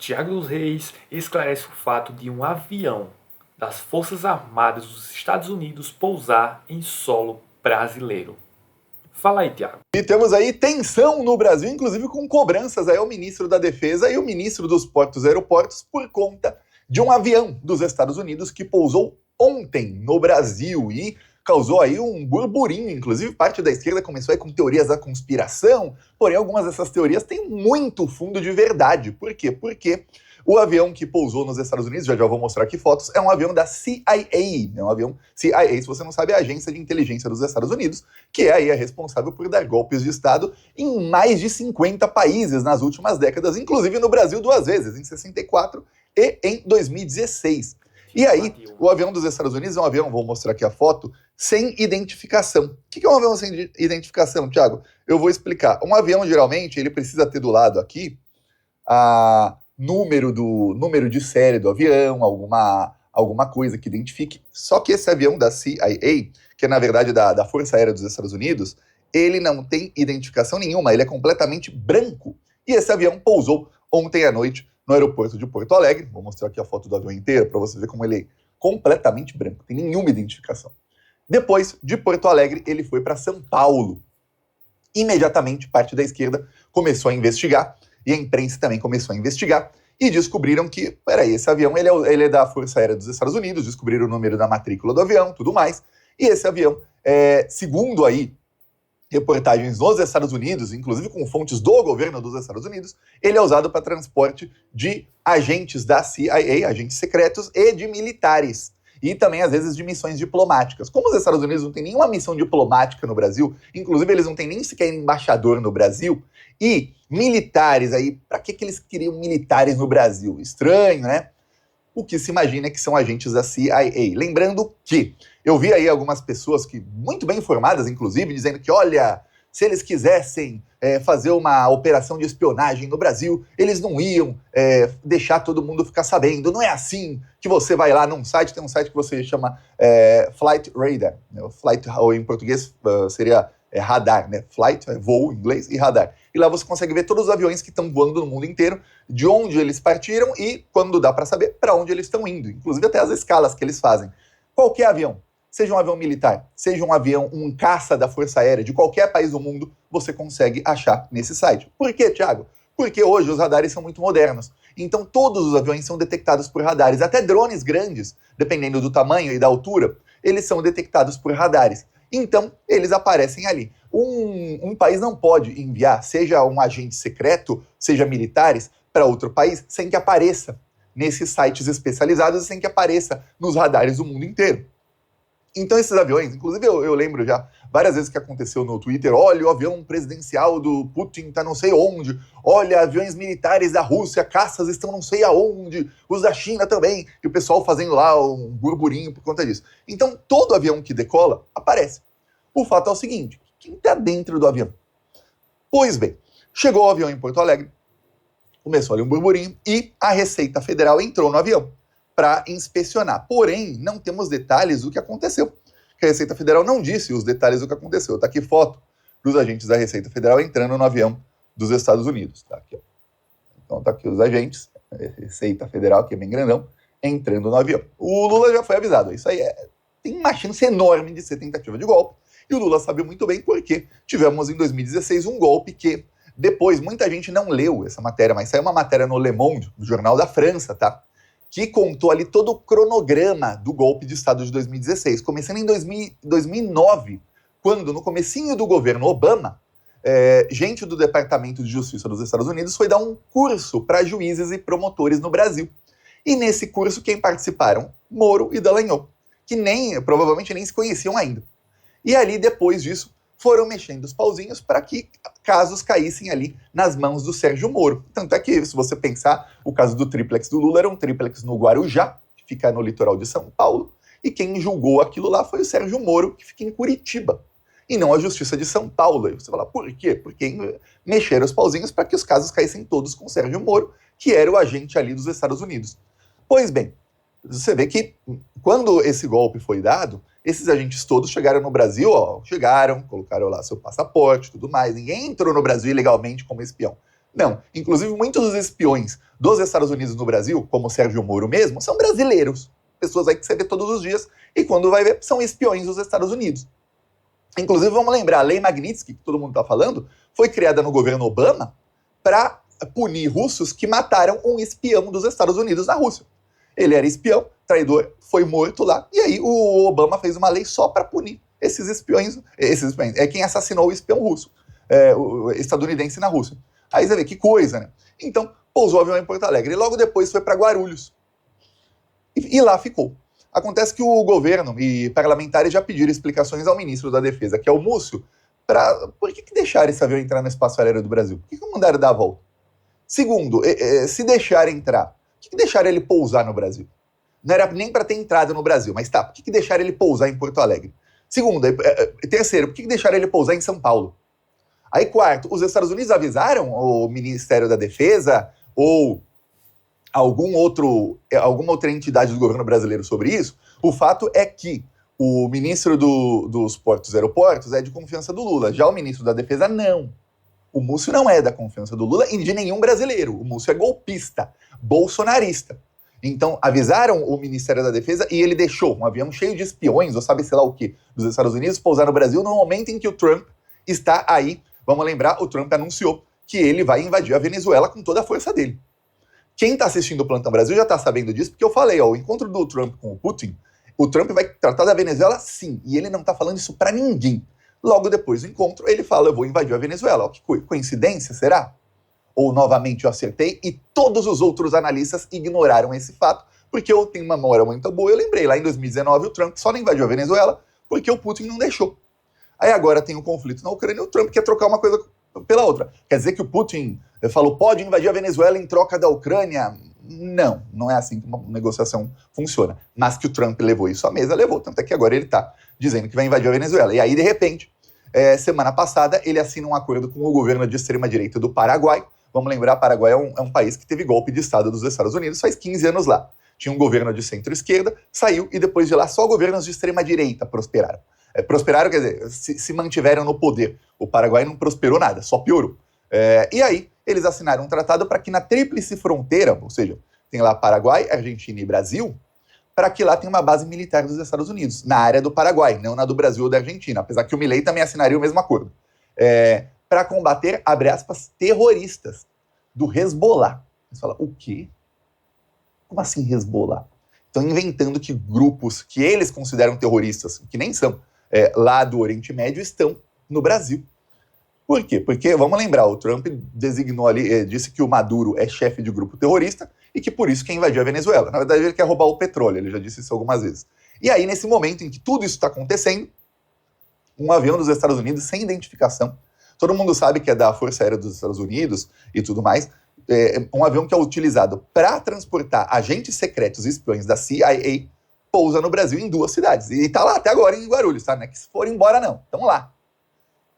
Tiago dos Reis esclarece o fato de um avião das Forças Armadas dos Estados Unidos pousar em solo brasileiro. Fala aí, Tiago. E temos aí tensão no Brasil, inclusive com cobranças aí ao ministro da Defesa e o ministro dos Portos e Aeroportos por conta de um avião dos Estados Unidos que pousou ontem no Brasil e causou aí um burburinho. Inclusive, parte da esquerda começou aí com teorias da conspiração, porém algumas dessas teorias têm muito fundo de verdade. Por quê? Porque o avião que pousou nos Estados Unidos, já vou mostrar aqui fotos, é um avião da CIA. É um avião CIA, se você não sabe, é a Agência de Inteligência dos Estados Unidos, que é aí a responsável por dar golpes de Estado em mais de 50 países nas últimas décadas, inclusive no Brasil 2 vezes, em 64 e em 2016. E aí, o avião dos Estados Unidos é um avião, vou mostrar aqui a foto, sem identificação. O que é um avião sem identificação, Thiago? Eu vou explicar. Um avião, geralmente, ele precisa ter do lado aqui a número de série do avião, alguma coisa que identifique. Só que esse avião da CIA, que é na verdade da Força Aérea dos Estados Unidos, ele não tem identificação nenhuma, ele é completamente branco. E esse avião pousou ontem à noite no aeroporto de Porto Alegre. Vou mostrar aqui a foto do avião inteiro para você ver como ele é completamente branco, não tem nenhuma identificação. Depois de Porto Alegre, ele foi para São Paulo. Imediatamente, parte da esquerda começou a investigar, e a imprensa também começou a investigar, e descobriram que, peraí, esse avião ele é da Força Aérea dos Estados Unidos, descobriram o número da matrícula do avião, tudo mais, e esse avião, segundo aí reportagens nos Estados Unidos, inclusive com fontes do governo dos Estados Unidos, ele é usado para transporte de agentes da CIA, agentes secretos, e de militares. E também, às vezes, de missões diplomáticas. Como os Estados Unidos não têm nenhuma missão diplomática no Brasil, inclusive eles não têm nem sequer embaixador no Brasil, e militares aí, para que eles queriam militares no Brasil? Estranho, né? O que se imagina é que são agentes da CIA. Lembrando que eu vi aí algumas pessoas que, muito bem informadas, inclusive, dizendo que, olha, se eles quisessem fazer uma operação de espionagem no Brasil, eles não iam deixar todo mundo ficar sabendo. Não é assim que você vai lá num site, tem um site que você chama Flight Radar. Né? Flight, ou em português seria radar, né? Flight, voo em inglês, e radar. E lá você consegue ver todos os aviões que estão voando no mundo inteiro, de onde eles partiram e, quando dá para saber, para onde eles estão indo. Inclusive até as escalas que eles fazem. Qualquer avião, seja um avião militar, seja um avião, um caça da Força Aérea de qualquer país do mundo, você consegue achar nesse site. Por quê, Thiago? Porque hoje os radares são muito modernos. Então todos os aviões são detectados por radares. Até drones grandes, dependendo do tamanho e da altura, eles são detectados por radares. Então, eles aparecem ali. Um país não pode enviar, seja um agente secreto, seja militares, para outro país, sem que apareça nesses sites especializados e sem que apareça nos radares do mundo inteiro. Então, esses aviões, inclusive eu lembro já várias vezes que aconteceu no Twitter, olha, o avião presidencial do Putin tá não sei onde, olha, aviões militares da Rússia, caças estão não sei aonde, os da China também, e o pessoal fazendo lá um burburinho por conta disso. Então, todo avião que decola aparece. O fato é o seguinte, quem tá dentro do avião? Pois bem, chegou o avião em Porto Alegre, começou ali um burburinho, e a Receita Federal entrou no avião para inspecionar. Porém, não temos detalhes do que aconteceu. A Receita Federal não disse os detalhes do que aconteceu. Está aqui foto dos agentes da Receita Federal entrando no avião dos Estados Unidos. Tá aqui, ó. Então está aqui os agentes, a Receita Federal, que é bem grandão, entrando no avião. O Lula já foi avisado. Isso aí tem uma chance enorme de ser tentativa de golpe. E o Lula sabe muito bem porque tivemos em 2016 um golpe que depois muita gente não leu essa matéria, mas saiu uma matéria no Le Monde, no Jornal da França, tá? Que contou ali todo o cronograma do golpe de Estado de 2016, começando em 2009, quando, no comecinho do governo Obama, gente do Departamento de Justiça dos Estados Unidos foi dar um curso para juízes e promotores no Brasil. E nesse curso, quem participaram? Moro e Dallagnol, que provavelmente nem se conheciam ainda. E ali, depois disso, foram mexendo os pauzinhos para que casos caíssem ali nas mãos do Sérgio Moro. Tanto é que, se você pensar, o caso do triplex do Lula era um triplex no Guarujá, que fica no litoral de São Paulo, e quem julgou aquilo lá foi o Sérgio Moro, que fica em Curitiba, e não a Justiça de São Paulo. Aí você fala, por quê? Porque mexeram os pauzinhos para que os casos caíssem todos com o Sérgio Moro, que era o agente ali dos Estados Unidos. Pois bem, você vê que quando esse golpe foi dado, esses agentes todos chegaram no Brasil, colocaram lá seu passaporte, tudo mais. Ninguém entrou no Brasil ilegalmente como espião. Não. Inclusive, muitos dos espiões dos Estados Unidos no Brasil, como o Sérgio Moro mesmo, são brasileiros. Pessoas aí que você vê todos os dias e quando vai ver, são espiões dos Estados Unidos. Inclusive, vamos lembrar, a Lei Magnitsky, que todo mundo está falando, foi criada no governo Obama para punir russos que mataram um espião dos Estados Unidos na Rússia. Ele era espião, traidor, foi morto lá, e aí o Obama fez uma lei só para punir esses espiões, é quem assassinou o espião russo, o estadunidense na Rússia. Aí você vê que coisa, né? Então, pousou o avião em Porto Alegre, e logo depois foi para Guarulhos, e lá ficou. Acontece que o governo e parlamentares já pediram explicações ao ministro da Defesa, que é o Múcio, para por que deixaram esse avião entrar no espaço aéreo do Brasil? Por que mandaram dar a volta? Segundo, se deixar entrar, por que deixaram ele pousar no Brasil? Não era nem para ter entrado no Brasil, mas tá, por que deixaram ele pousar em Porto Alegre? Segundo, terceiro, por que deixaram ele pousar em São Paulo? Aí quarto, os Estados Unidos avisaram o Ministério da Defesa ou alguma outra entidade do governo brasileiro sobre isso? O fato é que o ministro dos Portos e Aeroportos é de confiança do Lula, já o ministro da Defesa não. O Múcio não é da confiança do Lula e de nenhum brasileiro. O Múcio é golpista, bolsonarista. Então, avisaram o Ministério da Defesa e ele deixou um avião cheio de espiões, ou sabe sei lá o que, dos Estados Unidos, pousar no Brasil no momento em que o Trump está aí. Vamos lembrar, o Trump anunciou que ele vai invadir a Venezuela com toda a força dele. Quem está assistindo o Plantão Brasil já está sabendo disso, porque eu falei, o encontro do Trump com o Trump vai tratar da Venezuela sim, e ele não está falando isso para ninguém. Logo depois do encontro, ele fala, eu vou invadir a Venezuela. Que coincidência, será? Ou novamente eu acertei e todos os outros analistas ignoraram esse fato, porque eu tenho uma memória muito boa. Eu lembrei, lá em 2019 o Trump só não invadiu a Venezuela porque o Putin não deixou. Aí agora tem um conflito na Ucrânia e o Trump quer trocar uma coisa pela outra. Quer dizer que o Putin falou, pode invadir a Venezuela em troca da Ucrânia? Não, não é assim que uma negociação funciona. Mas que o Trump levou isso à mesa, levou. Tanto é que agora ele está dizendo que vai invadir a Venezuela. E aí, de repente, semana passada, ele assina um acordo com o governo de extrema-direita do Paraguai. Vamos lembrar, o Paraguai é um país que teve golpe de Estado dos Estados Unidos faz 15 anos lá. Tinha um governo de centro-esquerda, saiu e depois de lá só governos de extrema-direita prosperaram. Prosperaram, quer dizer, se mantiveram no poder. O Paraguai não prosperou nada, só piorou. E aí, eles assinaram um tratado para que na tríplice fronteira, ou seja, tem lá Paraguai, Argentina e Brasil, para que lá tenha uma base militar dos Estados Unidos, na área do Paraguai, não na do Brasil ou da Argentina, apesar que o Milei também assinaria o mesmo acordo. Para combater, abre aspas, terroristas do Hezbollah. Você fala, o quê? Como assim Hezbollah? Estão inventando que grupos que eles consideram terroristas, que nem são, lá do Oriente Médio, estão no Brasil. Por quê? Porque, vamos lembrar, o Trump designou ali, disse que o Maduro é chefe de grupo terrorista e que por isso quer invadir a Venezuela. Na verdade, ele quer roubar o petróleo, ele já disse isso algumas vezes. E aí, nesse momento em que tudo isso está acontecendo, um avião dos Estados Unidos sem identificação, todo mundo sabe que é da Força Aérea dos Estados Unidos e tudo mais, um avião que é utilizado para transportar agentes secretos e espiões da CIA, pousa no Brasil em 2 cidades. E está lá até agora em Guarulhos, tá? Não é que se for embora não, estão lá.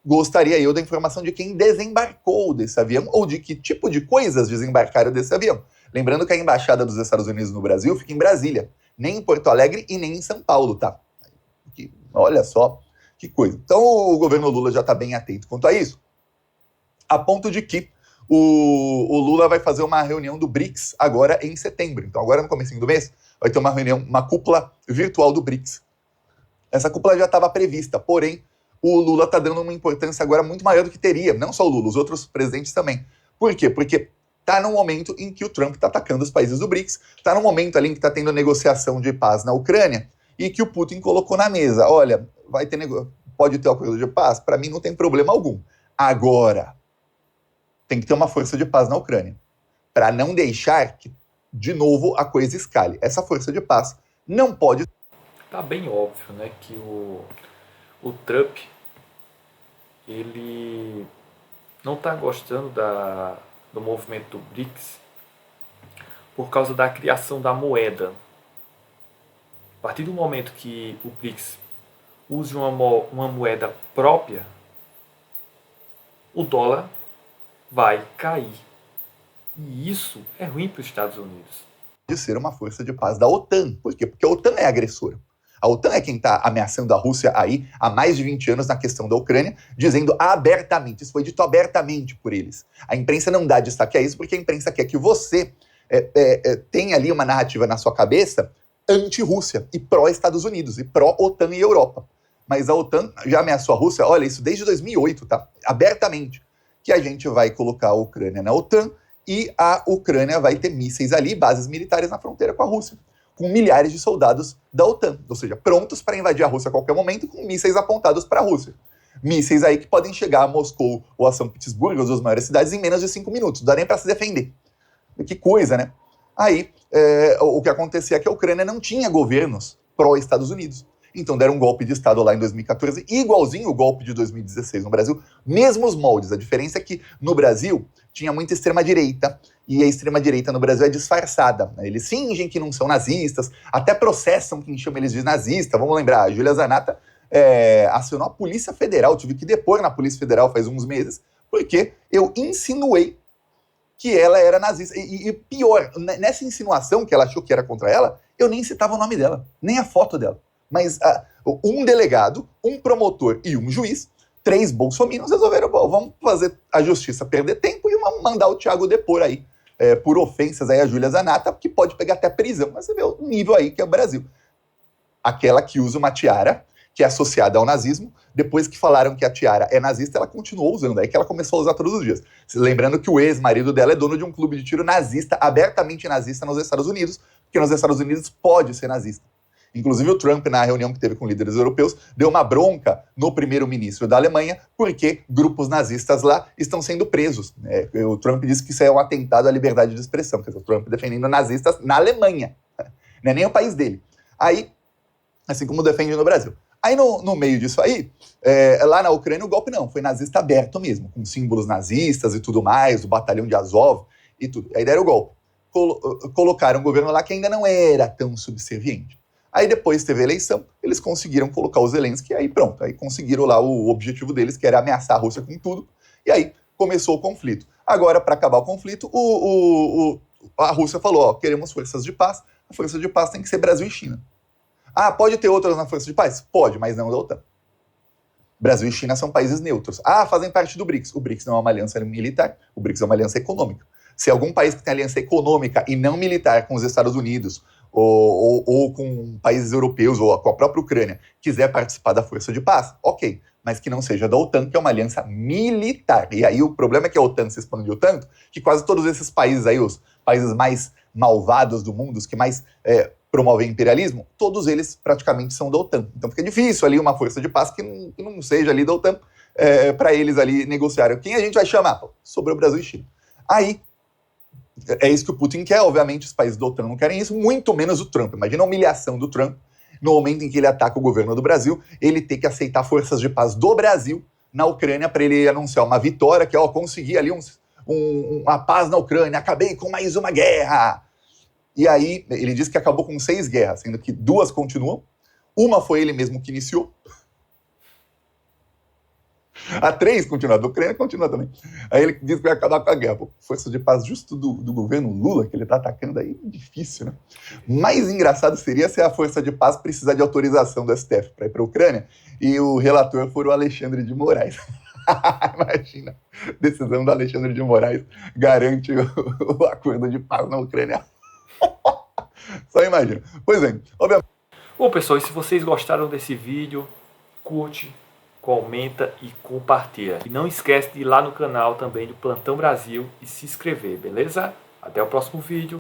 Gostaria eu da informação de quem desembarcou desse avião ou de que tipo de coisas desembarcaram desse avião. Lembrando que a Embaixada dos Estados Unidos no Brasil fica em Brasília, nem em Porto Alegre e nem em São Paulo, tá? Olha só que coisa. Então o governo Lula já está bem atento quanto a isso, a ponto de que o Lula vai fazer uma reunião do BRICS agora em setembro. Então agora no comecinho do mês vai ter uma reunião, uma cúpula virtual do BRICS. Essa cúpula já estava prevista, porém o Lula está dando uma importância agora muito maior do que teria, não só o Lula, os outros presidentes também. Por quê? Porque está no momento em que o Trump está atacando os países do BRICS, está no momento ali em que está tendo negociação de paz na Ucrânia e que o Putin colocou na mesa, olha, pode ter acordo de paz? Para mim não tem problema algum. Agora, tem que ter uma força de paz na Ucrânia, para não deixar que, de novo, a coisa escale. Essa força de paz não pode... Tá bem óbvio, né, que o Trump, ele não está gostando do movimento do BRICS por causa da criação da moeda. A partir do momento que o BRICS use uma moeda própria, o dólar vai cair. E isso é ruim para os Estados Unidos. De ser uma força de paz da OTAN. Por quê? Porque a OTAN é agressora. A OTAN é quem está ameaçando a Rússia aí há mais de 20 anos na questão da Ucrânia, dizendo abertamente, isso foi dito abertamente por eles. A imprensa não dá destaque a isso porque a imprensa quer que você tenha ali uma narrativa na sua cabeça anti-Rússia e pró-Estados Unidos, e pró-OTAN e Europa. Mas a OTAN já ameaçou a Rússia, olha, isso desde 2008, tá? Abertamente, que a gente vai colocar a Ucrânia na OTAN e a Ucrânia vai ter mísseis ali, bases militares na fronteira com a Rússia, com milhares de soldados da OTAN, ou seja, prontos para invadir a Rússia a qualquer momento, com mísseis apontados para a Rússia. Mísseis aí que podem chegar a Moscou ou a São Petersburgo, as duas maiores cidades, em menos de 5 minutos. Não dá nem para se defender. Que coisa, né? Aí, o que acontecia é que a Ucrânia não tinha governos pró-Estados Unidos. Então deram um golpe de Estado lá em 2014, igualzinho o golpe de 2016 no Brasil, mesmos moldes. A diferença é que no Brasil tinha muita extrema-direita, e a extrema-direita no Brasil é disfarçada. Né? Eles fingem que não são nazistas, até processam quem chama eles de nazista. Vamos lembrar, a Júlia Zanata acionou a Polícia Federal, tive que depor na Polícia Federal faz uns meses, porque eu insinuei que ela era nazista. E pior, nessa insinuação que ela achou que era contra ela, eu nem citava o nome dela, nem a foto dela. Mas um delegado, um promotor e um juiz, 3 bolsominions resolveram, vamos fazer a justiça perder tempo e mandar o Thiago depor aí, por ofensas aí a Júlia Zanata, que pode pegar até prisão. Mas você vê o nível aí que é o Brasil. Aquela que usa uma tiara, que é associada ao nazismo, depois que falaram que a tiara é nazista, ela continuou usando, aí que ela começou a usar todos os dias. Lembrando que o ex-marido dela é dono de um clube de tiro nazista, abertamente nazista nos Estados Unidos, porque nos Estados Unidos pode ser nazista. Inclusive o Trump, na reunião que teve com líderes europeus, deu uma bronca no primeiro-ministro da Alemanha, porque grupos nazistas lá estão sendo presos. O Trump disse que isso é um atentado à liberdade de expressão, quer dizer, o Trump defendendo nazistas na Alemanha, não é nem o país dele. Aí, assim como defende no Brasil. Aí, no meio disso aí, lá na Ucrânia, o golpe não, foi nazista aberto mesmo, com símbolos nazistas e tudo mais, o batalhão de Azov e tudo. Aí deram o golpe. Colocaram um governo lá que ainda não era tão subserviente. Aí depois teve a eleição, eles conseguiram colocar o Zelensky, aí pronto, aí conseguiram lá o objetivo deles, que era ameaçar a Rússia com tudo, e aí começou o conflito. Agora, para acabar o conflito, a Rússia falou, ó, queremos forças de paz, a força de paz tem que ser Brasil e China. Ah, pode ter outras na força de paz? Pode, mas não da OTAN. Brasil e China são países neutros. Ah, fazem parte do BRICS. O BRICS não é uma aliança militar, o BRICS é uma aliança econômica. Se algum país que tem aliança econômica e não militar com os Estados Unidos, ou com países europeus, ou com a própria Ucrânia, quiser participar da força de paz, ok, mas que não seja da OTAN, que é uma aliança militar. E aí o problema é que a OTAN se expandiu tanto, que quase todos esses países aí, os países mais malvados do mundo, os que mais promovem imperialismo, todos eles praticamente são da OTAN. Então fica difícil ali uma força de paz que não seja ali da OTAN, para eles ali negociarem. Quem a gente vai chamar? Sobre o Brasil e China. Aí, é isso que o Putin quer, obviamente os países da OTAN não querem isso, muito menos o Trump. Imagina a humilhação do Trump no momento em que ele ataca o governo do Brasil, ele ter que aceitar forças de paz do Brasil na Ucrânia para ele anunciar uma vitória, que consegui ali uma paz na Ucrânia, acabei com mais uma guerra. E aí ele diz que acabou com 6 guerras, sendo que 2 continuam, uma foi ele mesmo que iniciou, a 3 continua, a da Ucrânia continua também. Aí ele diz que vai acabar com a guerra. Pô, força de paz justo do governo Lula, que ele tá atacando aí, difícil, né? Mais engraçado seria se a força de paz precisar de autorização do STF para ir para a Ucrânia e o relator for o Alexandre de Moraes. Imagina, decisão do Alexandre de Moraes garante o acordo de paz na Ucrânia. Só imagina. Pois é, obviamente. Bom, pessoal, e se vocês gostaram desse vídeo, curte, comenta e compartilha. E não esquece de ir lá no canal também do Plantão Brasil e se inscrever, beleza? Até o próximo vídeo.